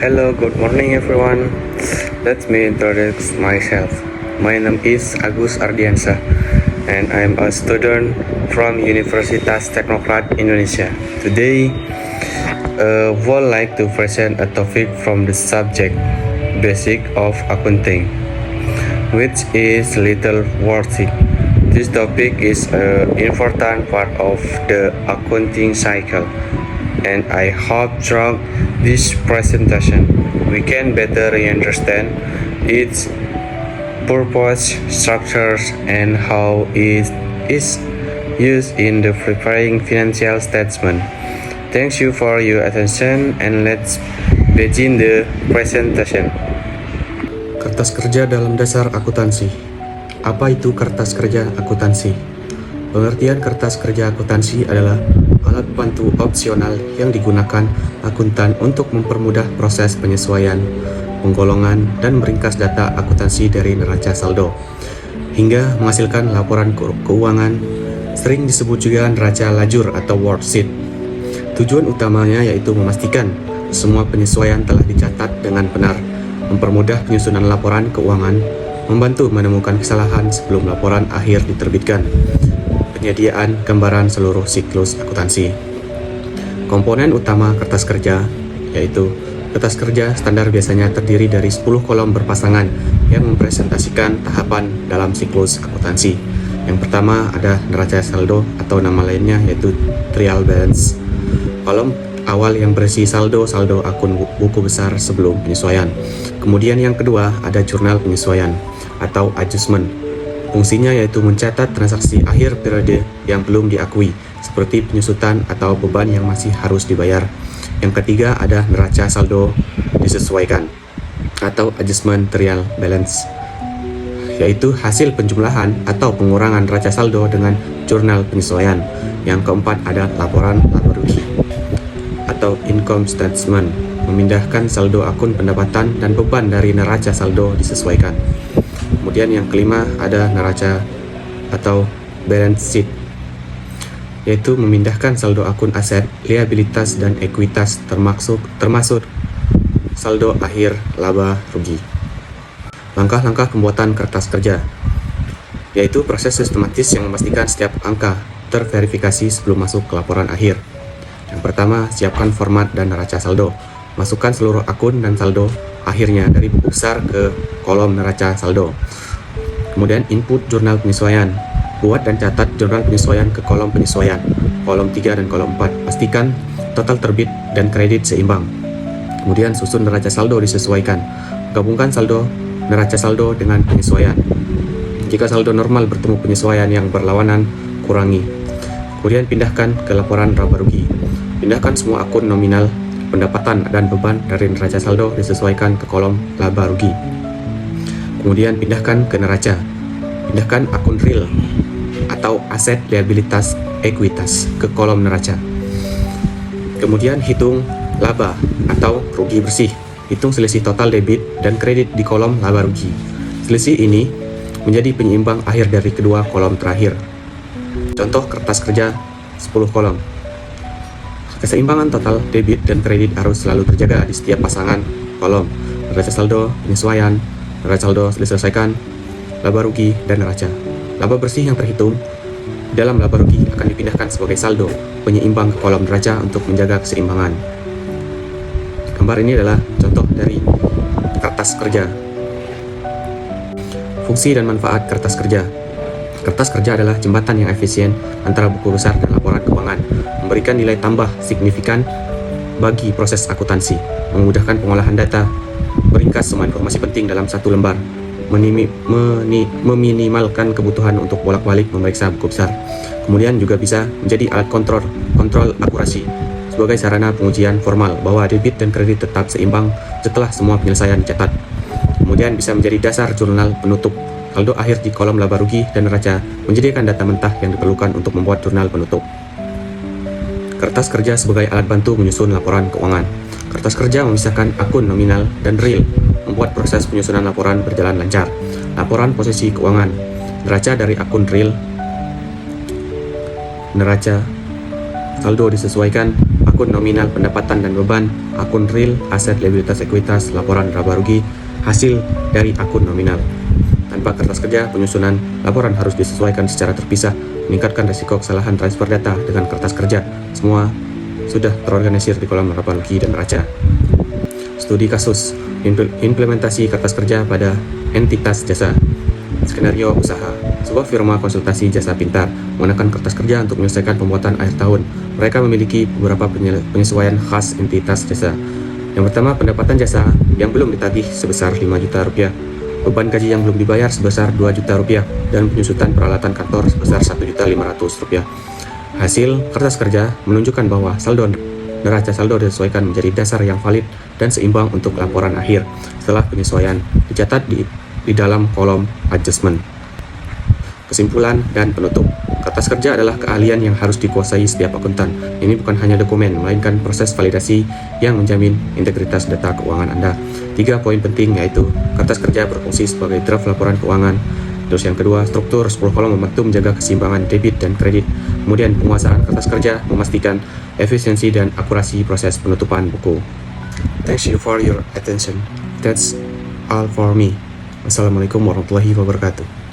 Hello, good morning everyone. Let me introduce myself. My name is Agus Ardiansa and I'm a student from Universitas Teknokrat Indonesia. Today, would like to present a topic from the subject Basic of Accounting, which is little worthy. This topic is an important part of the accounting cycle, and I hope through this presentation we can better understand its purpose, structures, and how it is used in the preparing financial statement. Thank you for your attention, and let's begin the presentation. Kertas kerja dalam dasar akuntansi. Apa itu kertas kerja akuntansi? Pengertian kertas kerja akuntansi adalah alat bantu opsional yang digunakan akuntan untuk mempermudah proses penyesuaian, penggolongan, dan meringkas data akuntansi dari neraca saldo, hingga menghasilkan laporan keuangan, sering disebut juga neraca lajur atau worksheet. Tujuan utamanya yaitu memastikan semua penyesuaian telah dicatat dengan benar, mempermudah penyusunan laporan keuangan, membantu menemukan kesalahan sebelum laporan akhir diterbitkan, penyediaan gambaran seluruh siklus akuntansi. Komponen utama kertas kerja yaitu kertas kerja standar biasanya terdiri dari 10 kolom berpasangan yang mempresentasikan tahapan dalam siklus akuntansi. Yang pertama ada neraca saldo atau nama lainnya yaitu trial balance. Kolom awal yang berisi saldo akun buku besar sebelum penyesuaian. Kemudian yang kedua ada jurnal penyesuaian atau adjustment. Fungsinya yaitu mencatat transaksi akhir periode yang belum diakui, seperti penyusutan atau beban yang masih harus dibayar. Yang ketiga ada neraca saldo disesuaikan atau adjustment trial balance, yaitu hasil penjumlahan atau pengurangan neraca saldo dengan jurnal penyesuaian. Yang keempat ada laporan laba rugi atau income statement, memindahkan saldo akun pendapatan dan beban dari neraca saldo disesuaikan. Kemudian yang kelima ada neraca atau balance sheet, yaitu memindahkan saldo akun aset, liabilitas, dan ekuitas termasuk saldo akhir laba rugi. Langkah-langkah pembuatan kertas kerja, yaitu proses sistematis yang memastikan setiap angka terverifikasi sebelum masuk ke laporan akhir. Yang pertama, siapkan format dan neraca saldo. Masukkan seluruh akun dan saldo akhirnya dari buku besar ke kolom neraca saldo. Kemudian input jurnal penyesuaian. Buat dan catat jurnal penyesuaian ke kolom penyesuaian, kolom 3 dan kolom 4. Pastikan total terbit dan kredit seimbang. Kemudian susun neraca saldo disesuaikan. Gabungkan saldo neraca saldo dengan penyesuaian. Jika saldo normal bertemu penyesuaian yang berlawanan, kurangi. Kemudian pindahkan ke laporan laba rugi. Pindahkan semua akun nominal, pendapatan, dan beban dari neraca saldo disesuaikan ke kolom laba rugi. Kemudian pindahkan ke neraca. Pindahkan akun real atau aset, liabilitas, ekuitas ke kolom neraca. Kemudian hitung laba atau rugi bersih. Hitung selisih total debit dan kredit di kolom laba rugi. Selisih ini menjadi penyeimbang akhir dari kedua kolom terakhir. Contoh kertas kerja 10 kolom. Keseimbangan total debit dan kredit harus selalu terjaga di setiap pasangan kolom. Neraca saldo, penyesuaian, neraca saldo diselesaikan, laba rugi, dan neraca. Laba bersih yang terhitung dalam laba rugi akan dipindahkan sebagai saldo penyeimbang ke kolom neraca untuk menjaga keseimbangan. Gambar ini adalah contoh dari kertas kerja. Fungsi dan manfaat kertas kerja. Kertas kerja adalah jembatan yang efisien antara buku besar dan laporan keuangan, memberikan nilai tambah signifikan bagi proses akuntansi, memudahkan pengolahan data, meringkas semua informasi penting dalam satu lembar, meminimalkan kebutuhan untuk bolak-balik memeriksa buku besar. Kemudian juga bisa menjadi alat kontrol akurasi sebagai sarana pengujian formal bahwa debit dan kredit tetap seimbang setelah semua penyelesaian dicatat. Kemudian bisa menjadi dasar jurnal penutup. Saldo akhir di kolom laba rugi dan neraca menjadikan data mentah yang diperlukan untuk membuat jurnal penutup. Kertas kerja sebagai alat bantu menyusun laporan keuangan. Kertas kerja memisahkan akun nominal dan real, membuat proses penyusunan laporan berjalan lancar. Laporan posisi keuangan, neraca dari akun real, neraca saldo disesuaikan, akun nominal pendapatan dan beban, akun real, aset, liabilitas, ekuitas, laporan laba rugi, hasil dari akun nominal. Tanpa kertas kerja, penyusunan laporan harus disesuaikan secara terpisah, meningkatkan risiko kesalahan transfer data dengan kertas kerja. Semua sudah terorganisir di kolom laba rugi dan neraca. Studi kasus, implementasi kertas kerja pada entitas jasa. Skenario usaha, sebuah firma konsultasi jasa pintar menggunakan kertas kerja untuk menyelesaikan pembuatan akhir tahun. Mereka memiliki beberapa penyesuaian khas entitas jasa. Yang pertama, pendapatan jasa yang belum ditagih sebesar 5 juta rupiah, beban gaji yang belum dibayar sebesar 2 juta rupiah, dan penyusutan peralatan kantor sebesar 1.500.000 rupiah. Hasil kertas kerja menunjukkan bahwa saldo neraca saldo disesuaikan menjadi dasar yang valid dan seimbang untuk laporan akhir. Setelah penyesuaian dicatat di dalam kolom adjustment. Kesimpulan dan penutup. Kertas kerja adalah keahlian yang harus dikuasai setiap akuntan. Ini bukan hanya dokumen, melainkan proses validasi yang menjamin integritas data keuangan Anda. 3 poin penting yaitu kertas kerja berfungsi sebagai draft laporan keuangan. Terus yang kedua, struktur 10 kolom membantu menjaga keseimbangan debit dan kredit. Kemudian penguasaan kertas kerja memastikan efisiensi dan akurasi proses penutupan buku. Thank you for your attention. That's all for me. Wassalamualaikum warahmatullahi wabarakatuh.